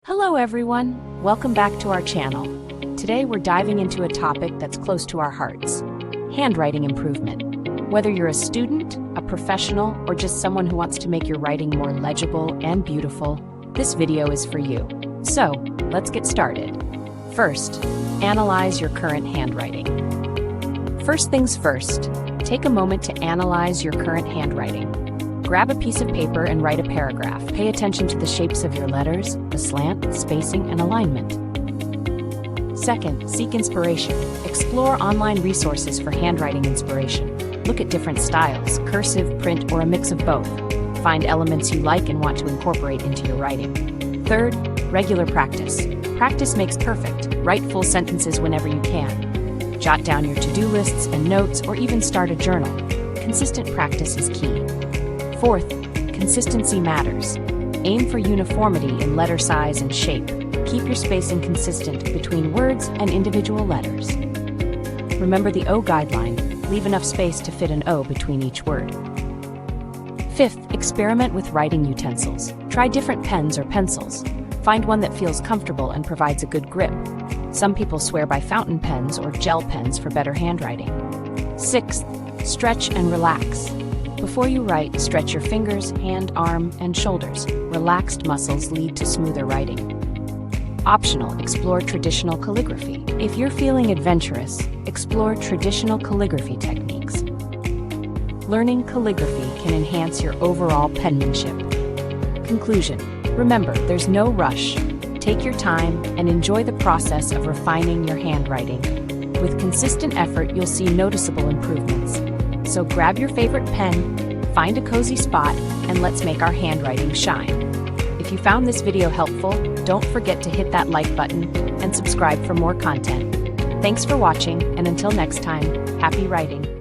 Hello everyone, welcome back to our channel. Today we're diving into a topic that's close to our hearts, handwriting improvement. Whether you're a student, a professional, or just someone who wants to make your writing more legible and beautiful, this video is for you. So, let's get started. First, analyze your current handwriting. First things first, take a moment to analyze your current handwriting. Grab a piece of paper and write a paragraph. Pay attention to the shapes of your letters, the slant, spacing, and alignment. Second, seek inspiration. Explore online resources for handwriting inspiration. Look at different styles, cursive, print, or a mix of both. Find elements you like and want to incorporate into your writing. Third, regular practice. Practice makes perfect. Write full sentences whenever you can. Jot down your to-do lists and notes, or even start a journal. Consistent practice is key. Fourth, consistency matters. Aim for uniformity in letter size and shape. Keep your spacing consistent between words and individual letters. Remember the O guideline. Leave enough space to fit an O between each word. Fifth, experiment with writing utensils. Try different pens or pencils. Find one that feels comfortable and provides a good grip. Some people swear by fountain pens or gel pens for better handwriting. Sixth, stretch and relax. Before you write, stretch your fingers, hand, arm, and shoulders. Relaxed muscles lead to smoother writing. Optional, explore traditional calligraphy. If you're feeling adventurous, explore traditional calligraphy techniques. Learning calligraphy can enhance your overall penmanship. Conclusion. Remember, there's no rush. Take your time and enjoy the process of refining your handwriting. With consistent effort, you'll see noticeable improvements. So grab your favorite pen, find a cozy spot, and let's make our handwriting shine. If you found this video helpful, don't forget to hit that like button and subscribe for more content. Thanks for watching, and until next time, happy writing.